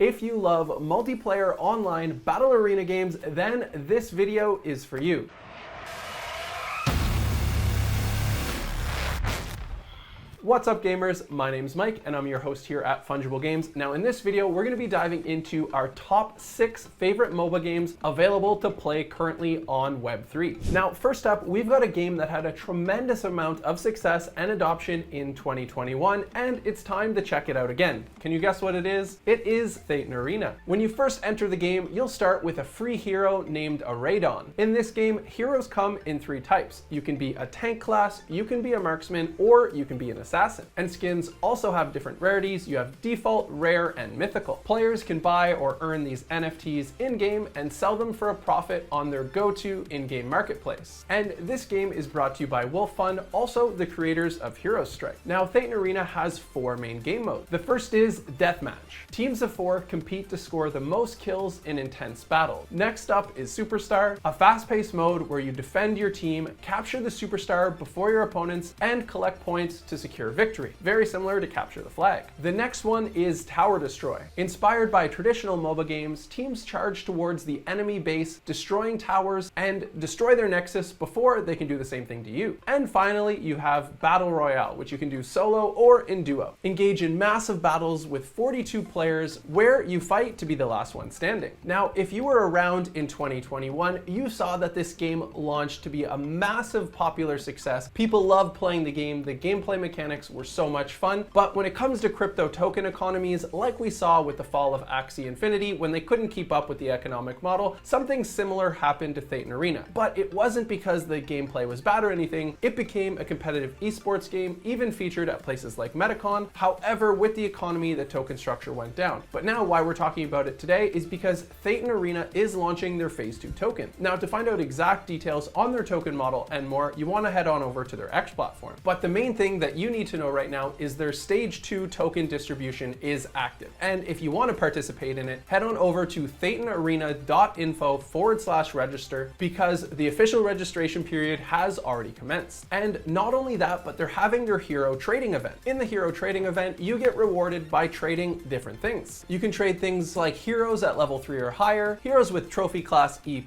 If you love multiplayer online battle arena games, then this video is for you. What's up gamers, my name's Mike and I'm your host here at Funjible Games. Now in this video, we're going to be diving into our top 6 favorite MOBA games available to play currently on Web3. Now first up, we've got a game that had a tremendous amount of success and adoption in 2021, and it's time to check it out again. Can you guess what it is? It is Thon Arena. When you first enter the game, you'll start with a free hero named Aeroddox. In this game, heroes come in 3 types. You can be a tank class, you can be a marksman, or you can be an assassin. And skins also have different rarities. You have default, rare, and mythical. Players can buy or earn these NFTs in-game and sell them for a profit on their go-to in-game marketplace. And this game is brought to you by Wolf Fund, also the creators of Heroes Strike. Now, Thon Arena has 4 main game modes. The first is Deathmatch. Teams of 4 compete to score the most kills in intense battle. Next up is Superstar, a fast-paced mode where you defend your team, capture the superstar before your opponents, and collect points to secure victory. Very similar to Capture the Flag. The next one is Tower Destroy. Inspired by traditional MOBA games, teams charge towards the enemy base, destroying towers and destroy their nexus before they can do the same thing to you. And finally, you have Battle Royale, which you can do solo or in duo. Engage in massive battles with 42 players where you fight to be the last one standing. Now, if you were around in 2021, you saw that this game launched to be a massive popular success. People loved playing the game. The gameplay mechanics were so much fun, but when it comes to crypto token economies, like we saw with the fall of Axie Infinity when they couldn't keep up with the economic model, something similar happened to Thon Arena. But it wasn't because the gameplay was bad or anything. It became a competitive esports game, even featured at places like Metacon. However, with the economy, the token structure went down. But now why we're talking about it today is because Thon Arena is launching their phase 2 token. Now, to find out exact details on their token model and more, you want to head on over to their X platform. But the main thing that you need to know right now is their stage 2 token distribution is active. And if you want to participate in it, head on over to thonarena.info/register because the official registration period has already commenced. And not only that, but they're having their hero trading event. In the hero trading event, you get rewarded by trading different things. You can trade things like heroes at level 3 or higher, heroes with trophy class E+,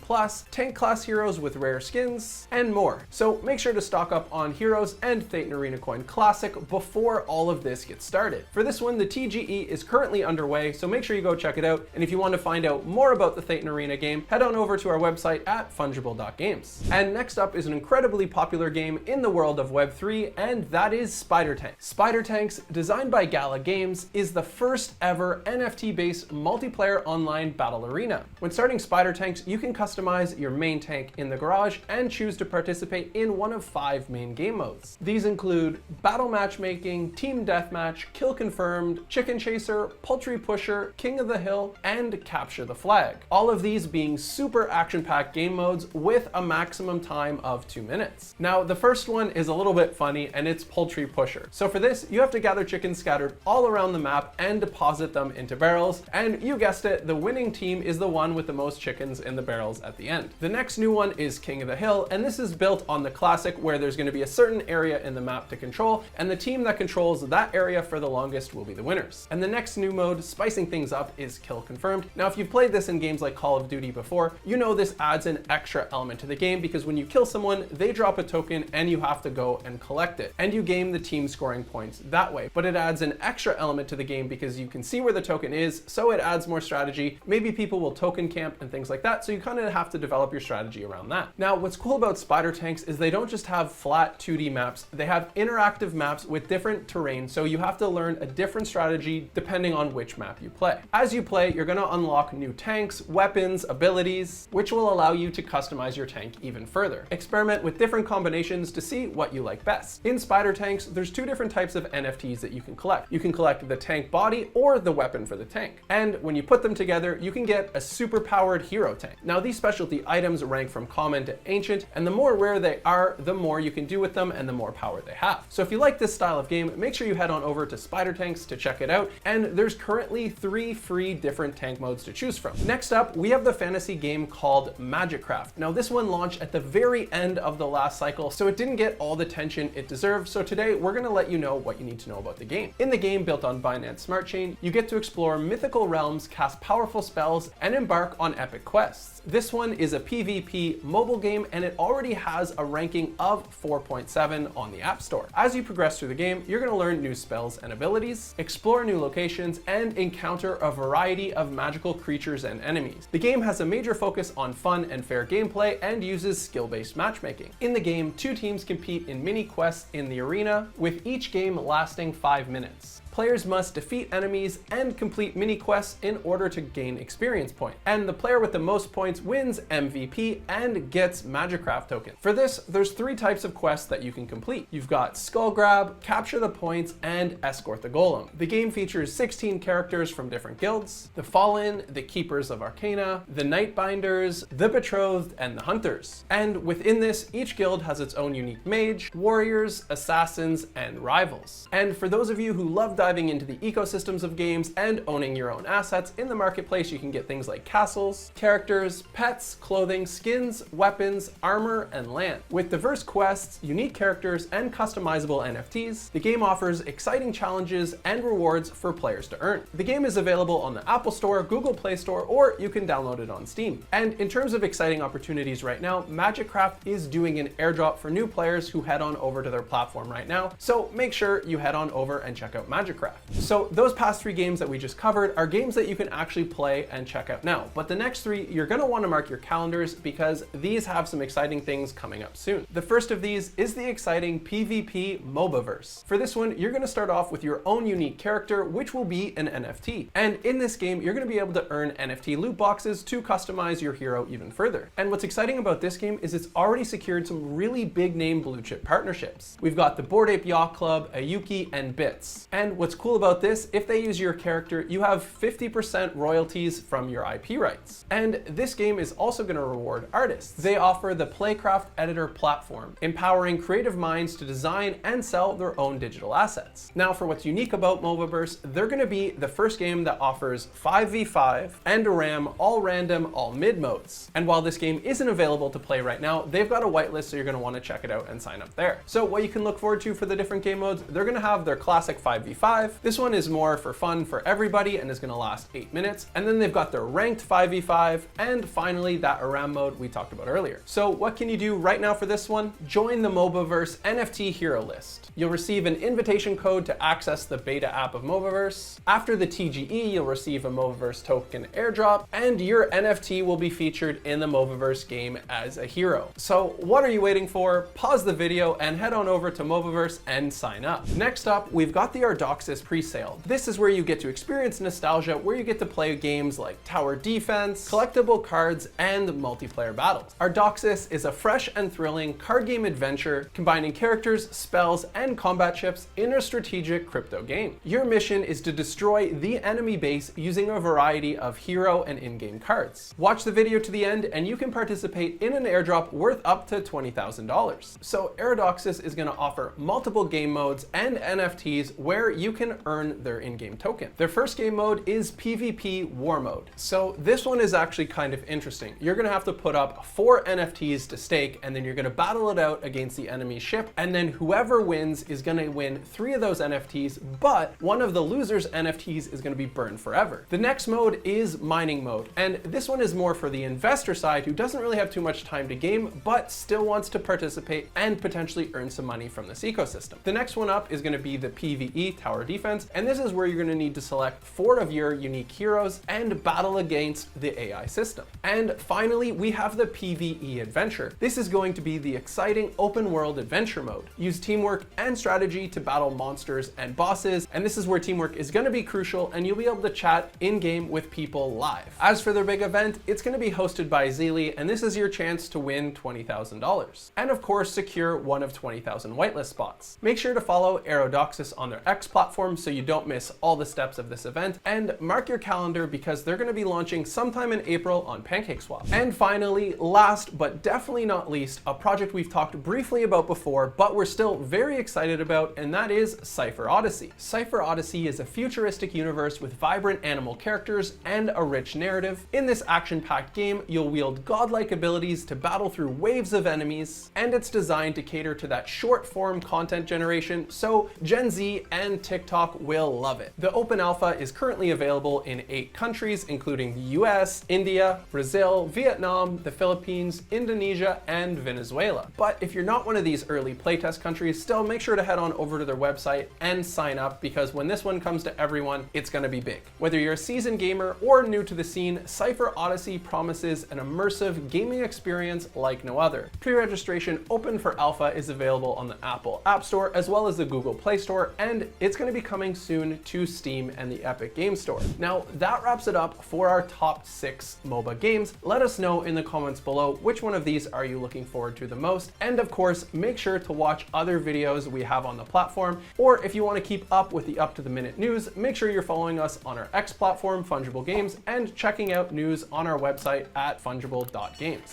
tank class heroes with rare skins, and more. So make sure to stock up on heroes and Thon Arena Coin Classic before all of this gets started. For this one, the TGE is currently underway, so make sure you go check it out. And if you want to find out more about the Thon Arena game, head on over to our website at fungible.games. And next up is an incredibly popular game in the world of Web3, and that is Spider Tanks. Spider Tanks, designed by Gala Games, is the first ever NFT-based multiplayer online battle arena. When starting Spider Tanks, you can customize your main tank in the garage and choose to participate in one of 5 main game modes. These include Battle Matchmaking, Team Deathmatch, Kill Confirmed, Chicken Chaser, Poultry Pusher, King of the Hill, and Capture the Flag. All of these being super action-packed game modes with a maximum time of 2 minutes. Now, the first one is a little bit funny, and it's Poultry Pusher. So for this, you have to gather chickens scattered all around the map and deposit them into barrels, and you guessed it, the winning team is the one with the most chickens in the barrels at the end. The next new one is King of the Hill, and this is built on the classic where there's going to be a certain area in the map to control, and the team that controls that area for the longest will be the winners. And the next new mode, spicing things up, is Kill Confirmed. Now, if you've played this in games like Call of Duty before, you know this adds an extra element to the game because when you kill someone, they drop a token and you have to go and collect it. And you gain the team scoring points that way. But it adds an extra element to the game because you can see where the token is, so it adds more strategy. Maybe people will token camp and things like that, so you kind of have to develop your strategy around that. Now, what's cool about Spider Tanks is they don't just have flat 2D maps, they have interactive maps with different terrain, so you have to learn a different strategy depending on which map you play. As you play, you're going to unlock new tanks, weapons, abilities, which will allow you to customize your tank even further. Experiment with different combinations to see what you like best. In Spider Tanks, there's 2 different types of NFTs that you can collect. You can collect the tank body or the weapon for the tank. And when you put them together, you can get a super powered hero tank. Now, these specialty items rank from common to ancient, and the more rare they are, the more you can do with them and the more power they have. So if you like like this style of game, make sure you head on over to Spider Tanks to check it out, and there's currently 3 free different tank modes to choose from. Next up, we have the fantasy game called Magiccraft. Now this one launched at the very end of the last cycle, so it didn't get all the attention it deserved, so today we're going to let you know what you need to know about the game. In the game, built on Binance Smart Chain, you get to explore mythical realms, cast powerful spells, and embark on epic quests. This one is a PvP mobile game, and it already has a ranking of 4.7 on the App Store. As you progress through the game, you're going to learn new spells and abilities, explore new locations, and encounter a variety of magical creatures and enemies. The game has a major focus on fun and fair gameplay and uses skill-based matchmaking. In the game, 2 teams compete in mini quests in the arena, with each game lasting 5 minutes. Players must defeat enemies and complete mini quests in order to gain experience points. And the player with the most points wins MVP and gets Magiccraft tokens. For this, there's 3 types of quests that you can complete. You've got Skull Grab, Capture the Points, and Escort the Golem. The game features 16 characters from different guilds: the Fallen, the Keepers of Arcana, the Nightbinders, the Betrothed, and the Hunters. And within this, each guild has its own unique mage, warriors, assassins, and rivals. And for those of you who love diving into the ecosystems of games and owning your own assets, in the marketplace you can get things like castles, characters, pets, clothing, skins, weapons, armor, and land. With diverse quests, unique characters, and customizable NFTs, the game offers exciting challenges and rewards for players to earn. The game is available on the Apple Store, Google Play Store, or you can download it on Steam. And in terms of exciting opportunities right now, Magiccraft is doing an airdrop for new players who head on over to their platform right now, so make sure you head on over and check out Magiccraft. So those past 3 games that we just covered are games that you can actually play and check out now. But the next 3, you're going to want to mark your calendars because these have some exciting things coming up soon. The first of these is the exciting PvP MOBA Verse. For this one, you're going to start off with your own unique character, which will be an NFT. And in this game, you're going to be able to earn NFT loot boxes to customize your hero even further. And what's exciting about this game is it's already secured some really big name blue chip partnerships. We've got the Bored Ape Yacht Club, Ayuki, and Bits. And what's cool about this, if they use your character, you have 50% royalties from your IP rights. And this game is also going to reward artists. They offer the Playcraft Editor platform, empowering creative minds to design and sell their own digital assets. Now, for what's unique about MOBA Verse, they're going to be the first game that offers 5v5 and a RAM, all random, all mid modes. And while this game isn't available to play right now, they've got a whitelist, so you're going to want to check it out and sign up there. So what you can look forward to for the different game modes, they're going to have their classic 5v5. This one is more for fun for everybody and is going to last 8 minutes. And then they've got their ranked 5v5, and finally that ARAM mode we talked about earlier. So what can you do right now for this one? Join the MOBA Verse NFT hero list. You'll receive an invitation code to access the beta app of MOBA Verse. After the TGE, you'll receive a MOBA Verse token airdrop, and your NFT will be featured in the MOBA Verse game as a hero. So what are you waiting for? Pause the video and head on over to MOBA Verse and sign up. Next up, we've got the Aeroddox pre-sale. This is where you get to experience nostalgia, where you get to play games like tower defense, collectible cards, and multiplayer battles. Aeroddox is a fresh and thrilling card game adventure combining characters, spells, and combat chips in a strategic crypto game. Your mission is to destroy the enemy base using a variety of hero and in-game cards. Watch the video to the end and you can participate in an airdrop worth up to $20,000. So Aeroddox is going to offer multiple game modes and NFTs where you can earn their in-game token. Their first game mode is PvP War Mode. So this one is actually kind of interesting. You're going to have to put up 4 NFTs to stake, and then you're going to battle it out against the enemy ship, and then whoever wins is going to win 3 of those NFTs, but one of the losers' NFTs is going to be burned forever. The next mode is Mining Mode, and this one is more for the investor side who doesn't really have too much time to game, but still wants to participate and potentially earn some money from this ecosystem. The next one up is going to be the PvE Tower Defense, and this is where you're going to need to select 4 of your unique heroes and battle against the AI system. And finally, we have the PvE Adventure. This is going to be the exciting open world adventure mode. Use teamwork and strategy to battle monsters and bosses, and this is where teamwork is going to be crucial, and you'll be able to chat in-game with people live. As for their big event, it's going to be hosted by Zeely, and this is your chance to win $20,000. And of course, secure one of 20,000 whitelist spots. Make sure to follow Aeroddox on their X platform platform so you don't miss all the steps of this event, and mark your calendar because they're going to be launching sometime in April on PancakeSwap. And finally, last but definitely not least, a project we've talked briefly about before, but we're still very excited about, and that is Cipher Odyssey. Cipher Odyssey is a futuristic universe with vibrant animal characters and a rich narrative. In this action-packed game, you'll wield godlike abilities to battle through waves of enemies, and it's designed to cater to that short-form content generation, so Gen Z and TikTok will love it. The open alpha is currently available in 8 countries, including the US, India, Brazil, Vietnam, the Philippines, Indonesia, and Venezuela. But if you're not one of these early playtest countries, still make sure to head on over to their website and sign up, because when this one comes to everyone, it's going to be big. Whether you're a seasoned gamer or new to the scene, Cipher Odyssey promises an immersive gaming experience like no other. Pre-registration open for alpha is available on the Apple App Store as well as the Google Play Store, and it's going to be coming soon to Steam and the Epic Games Store. Now, that wraps it up for our top 6 MOBA games. Let us know in the comments below which one of these are you looking forward to the most, and of course, make sure to watch other videos we have on the platform, or if you want to keep up with the up-to-the-minute news, make sure you're following us on our X platform, Funjible Games, and checking out news on our website at fungible.games.